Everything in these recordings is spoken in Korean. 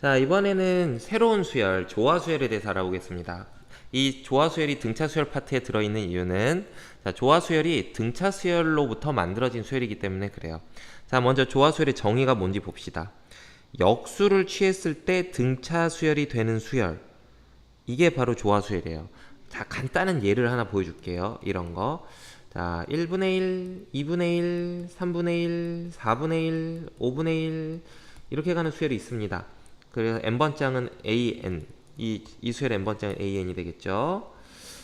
자, 이번에는 새로운 수열, 조화수열에 대해서 알아보겠습니다. 이 조화수열이 등차수열 파트에 들어있는 이유는 자, 조화수열이 등차수열로부터 만들어진 수열이기 때문에 그래요. 자, 먼저 조화수열의 정의가 뭔지 봅시다. 역수를 취했을 때 등차수열이 되는 수열, 이게 바로 조화수열이에요. 자, 간단한 예를 하나 보여줄게요. 이런 거. 자, 1분의 1, 2분의 1, 3분의 1, 4분의 1, 5분의 1 이렇게 가는 수열이 있습니다. 그래서 n번장은 an, 이 수열의 n번장은 an이 되겠죠.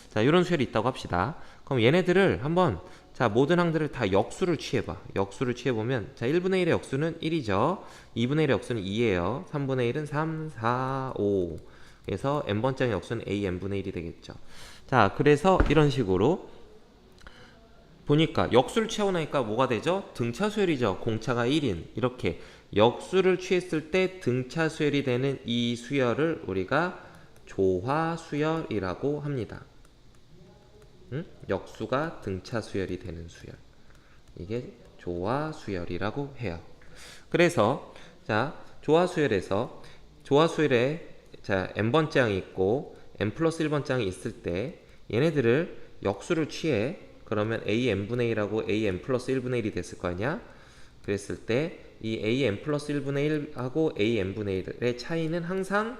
자, 이런 수열이 있다고 합시다. 그럼 얘네들을 한번 자, 모든 항들을 다 역수를 취해봐. 역수를 취해보면 자, 1분의 1의 역수는 1이죠. 2분의 1의 역수는 2예요. 3분의 1은 3, 4, 5. 그래서 n번장의 역수는 an분의 1이 되겠죠. 자, 그래서 이런 식으로 보니까 역수를 취하고 나니까 뭐가 되죠? 등차수열이죠. 공차가 1인. 이렇게 역수를 취했을 때 등차수열이 되는 이 수열을 우리가 조화수열이라고 합니다. 역수가 등차수열이 되는 수열. 이게 조화수열이라고 해요. 그래서 자, 조화수열에 자, n번장이 있고 n 플러스 1번장이 있을 때 얘네들을 역수를 취해 그러면 an분의 1하고 an 플러스 1분의 1이 됐을 거 아니야? 그랬을 때 이 an 플러스 1분의 1하고 an분의 1의 차이는 항상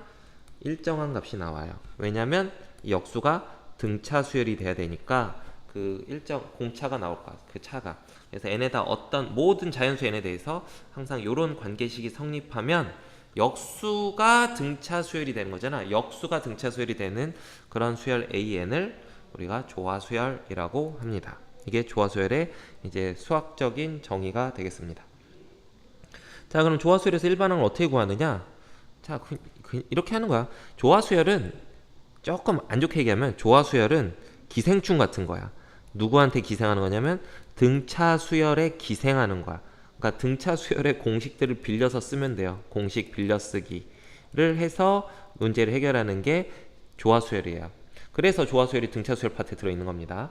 일정한 값이 나와요. 왜냐면 이 역수가 등차 수열이 돼야 되니까 그 일정 공차가 나올 거야. 그 차가. 그래서 n에다 어떤 모든 자연수 n에 대해서 항상 이런 관계식이 성립하면 역수가 등차 수열이 되는 거잖아. 역수가 등차 수열이 되는 그런 수열 an을 우리가 조화수열이라고 합니다. 이게 조화수열의 이제 수학적인 정의가 되겠습니다. 자, 그럼 조화수열에서 일반항을 어떻게 구하느냐? 자, 이렇게 하는 거야. 조화수열은 조금 안 좋게 얘기하면 조화수열은 기생충 같은 거야. 누구한테 기생하는 거냐면 등차수열에 기생하는 거야. 그러니까 등차수열의 공식들을 빌려서 쓰면 돼요. 공식 빌려쓰기를 해서 문제를 해결하는 게 조화수열이에요. 그래서 조화수열이 등차수열 파트에 들어있는 겁니다.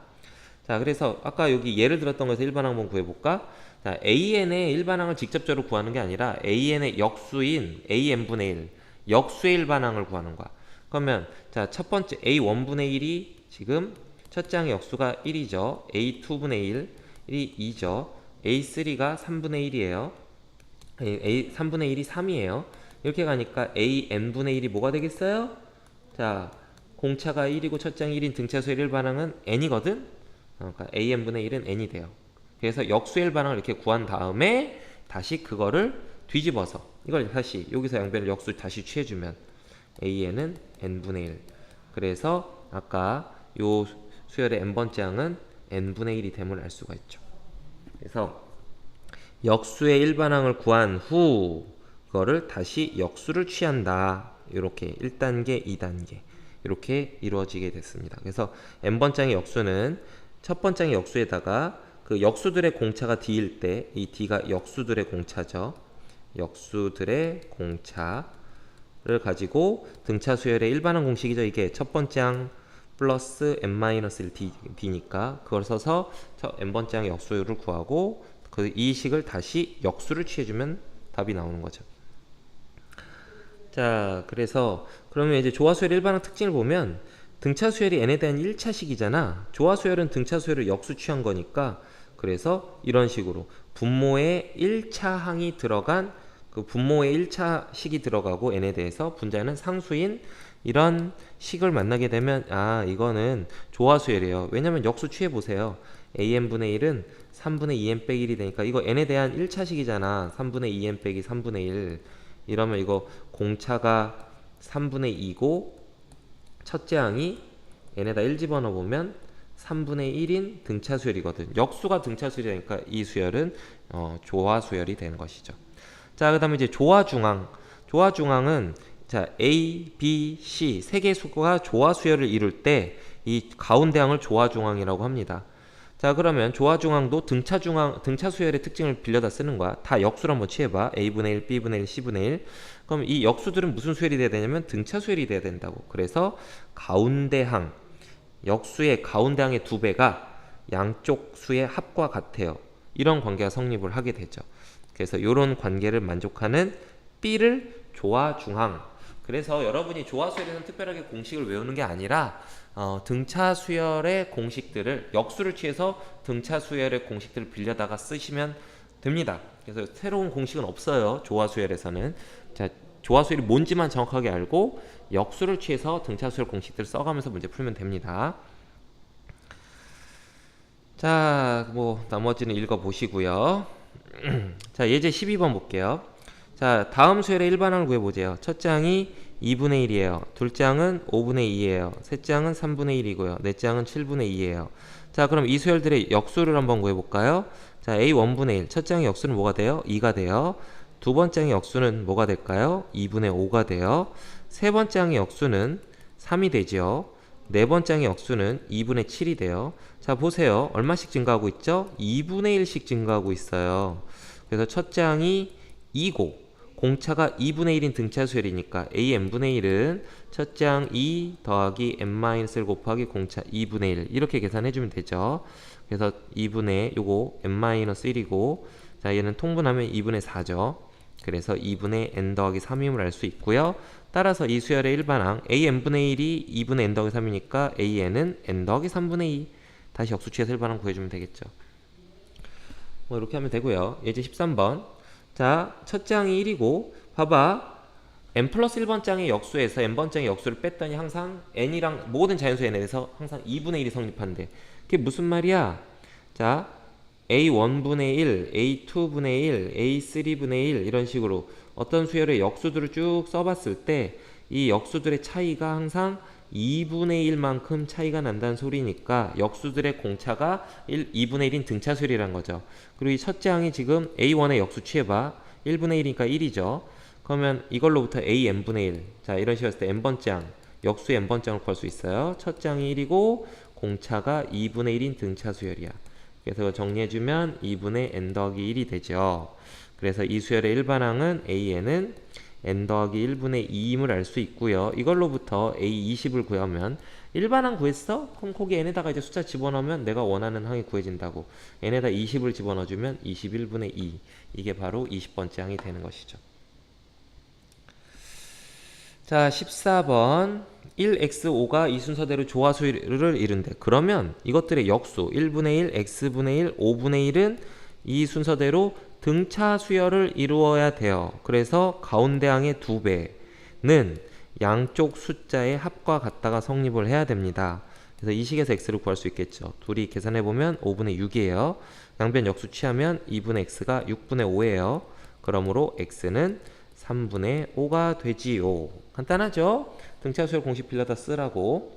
자, 그래서 아까 여기 예를 들었던 것에서 일반항 한번 구해볼까? 자, an의 일반항을 직접적으로 구하는 게 아니라 an의 역수인 an분의 1, 역수의 일반항을 구하는 거야. 그러면 자, 첫 번째 a1분의 1이 지금 첫째 항의 역수가 1이죠. a2분의 1이 2죠. a3가 3분의 1이에요. 3분의 1이 3이에요. 이렇게 가니까 an분의 1이 뭐가 되겠어요? 자, 공차가 1이고 첫째 항 1인 등차수의 일반항은 n이거든? 그러니까 an분의 1은 n이 돼요. 그래서 역수의 일반항을 이렇게 구한 다음에 다시 그거를 뒤집어서 이걸 다시 여기서 양변을 역수 다시 취해주면 an은 n분의 1. 그래서 아까 요 수열의 n번째 항은 n분의 1이 됨을 알 수가 있죠. 그래서 역수의 일반항을 구한 후 그거를 다시 역수를 취한다. 이렇게 1단계, 2단계 이렇게 이루어지게 됐습니다. 그래서 n번장의 역수는 첫 번장의 역수에다가 그 역수들의 공차가 d일 때 이 d가 역수들의 공차죠. 역수들의 공차를 가지고 등차 수열의 일반항 공식이죠. 이게 첫 번장 플러스 n-1 d니까 그걸 써서 n번장의 역수를 구하고 그 이 식을 다시 역수를 취해주면 답이 나오는 거죠. 자, 그래서 그러면 이제 조화수열의 일반항 특징을 보면 등차수열이 n에 대한 1차식이잖아. 조화수열은 등차수열을 역수 취한 거니까 그래서 이런 식으로 분모에 1차항이 들어간 그 분모에 1차식이 들어가고 n에 대해서 분자는 상수인 이런 식을 만나게 되면 아, 이거는 조화수열이에요. 왜냐면 역수 취해 보세요. an분의 1은 3분의 2n 빼기 1이 되니까 이거 n에 대한 1차식이잖아. 3분의 2n 빼기 3분의 1 이러면 이거 공차가 3분의 2고 첫째 항이 n에다 1 집어넣어보면 3분의 1인 등차수열이거든. 역수가 등차수열이니까 이 수열은 조화수열이 되는 것이죠. 자, 그 다음에 이제 조화중항. 조화중항은 자, A, B, C 세 개의 수가 조화수열을 이룰 때 이 가운데 항을 조화중항이라고 합니다. 자, 그러면 조화중항도 등차수열의 특징을 빌려다 쓰는 거야. 다 역수를 한번 취해봐. A분의 1, B분의 1, C분의 1. 그럼 이 역수들은 무슨 수열이 돼야 되냐면 등차수열이 돼야 된다고. 그래서 가운데 항, 역수의 가운데 항의 2배가 양쪽 수의 합과 같아요. 이런 관계가 성립을 하게 되죠. 그래서 이런 관계를 만족하는 B를 조화 중항. 그래서 여러분이 조화 수열에서는 특별하게 공식을 외우는 게 아니라 등차 수열의 공식들을 역수를 취해서 등차 수열의 공식들을 빌려다가 쓰시면 됩니다. 그래서 새로운 공식은 없어요. 조화 수열에서는. 자, 조화 수열이 뭔지만 정확하게 알고 역수를 취해서 등차 수열 공식들을 써가면서 문제 풀면 됩니다. 자, 뭐 나머지는 읽어 보시고요. 자, 예제 12번 볼게요. 자, 다음 수열의 일반항을 구해보세요. 첫 장이 2분의 1이에요. 둘 장은 5분의 2예요. 셋 장은 3분의 1이고요. 넷 장은 7분의 2예요. 자, 그럼 이 수열들의 역수를 한번 구해볼까요? 자, A 1분의 1. 첫 장의 역수는 뭐가 돼요? 2가 돼요. 두 번째 장의 역수는 뭐가 될까요? 2분의 5가 돼요. 세 번째 장의 역수는 3이 되죠. 네 번째 장의 역수는 2분의 7이 돼요. 자, 보세요. 얼마씩 증가하고 있죠? 2분의 1씩 증가하고 있어요. 그래서 첫 장이 2고 공차가 2분의 1인 등차 수열이니까 a n분의 1은 첫 장 2 더하기 n-1 곱하기 공차 2분의 1 이렇게 계산해주면 되죠. 그래서 2분의 요거 n-1이고 자, 얘는 통분하면 2분의 4죠. 그래서 2분의 n 더하기 3임을 알 수 있고요. 따라서 이 수열의 일반항 a n분의 1이 2분의 n 더하기 3이니까 a n은 n 더하기 3분의 2. 다시 역수 취해서 일반항 구해주면 되겠죠. 뭐 이렇게 하면 되고요. 예제 13번. 자, 첫 장이 1이고 봐봐. n 플러스 1번 장의 역수에서 n번 장의 역수를 뺐더니 항상 n이랑 모든 자연수 n에 대해서 항상 2분의 1이 성립한대. 그게 무슨 말이야? 자, a1분의 1, a2분의 1, a3분의 1 이런 식으로 어떤 수열의 역수들을 쭉 써봤을 때 이 역수들의 차이가 항상 2분의 1만큼 차이가 난다는 소리니까 역수들의 공차가 2분의 1인 등차 수열이란 거죠. 그리고 이 첫째 항이 지금 a1의 역수 취해봐. 1분의 1이니까 1이죠. 그러면 이걸로부터 a n분의 1. 자, 이런 식으로 했을 때 n번째 항, 역수의 n번째 항을 구할 수 있어요. 첫째 항이 1이고 공차가 2분의 1인 등차 수열이야. 그래서 정리해주면 2분의 n 더하기 1이 되죠. 그래서 이 수열의 일반항은 AN은 n 더하기 1분의 2임을 알 수 있고요. 이걸로부터 A20을 구하면 일반항 구했어? 그럼 거기 n에다가 이제 숫자 집어넣으면 내가 원하는 항이 구해진다고. n에다 20을 집어넣어주면 21분의 2. 이게 바로 20번째 항이 되는 것이죠. 자, 14번 1x5가 이 순서대로 조화수를 이룬대. 그러면 이것들의 역수 1분의 1, x분의 1, 5분의 1은 이 순서대로 등차 수열을 이루어야 돼요. 그래서 가운데 항의 2배는 양쪽 숫자의 합과 같다가 성립을 해야 됩니다. 그래서 이 식에서 x를 구할 수 있겠죠. 둘이 계산해보면 5분의 6이에요. 양변 역수 취하면 2분의 x가 6분의 5예요. 그러므로 x는 3분의 5가 되지요. 간단하죠? 등차 수열 공식 빌려다 쓰라고.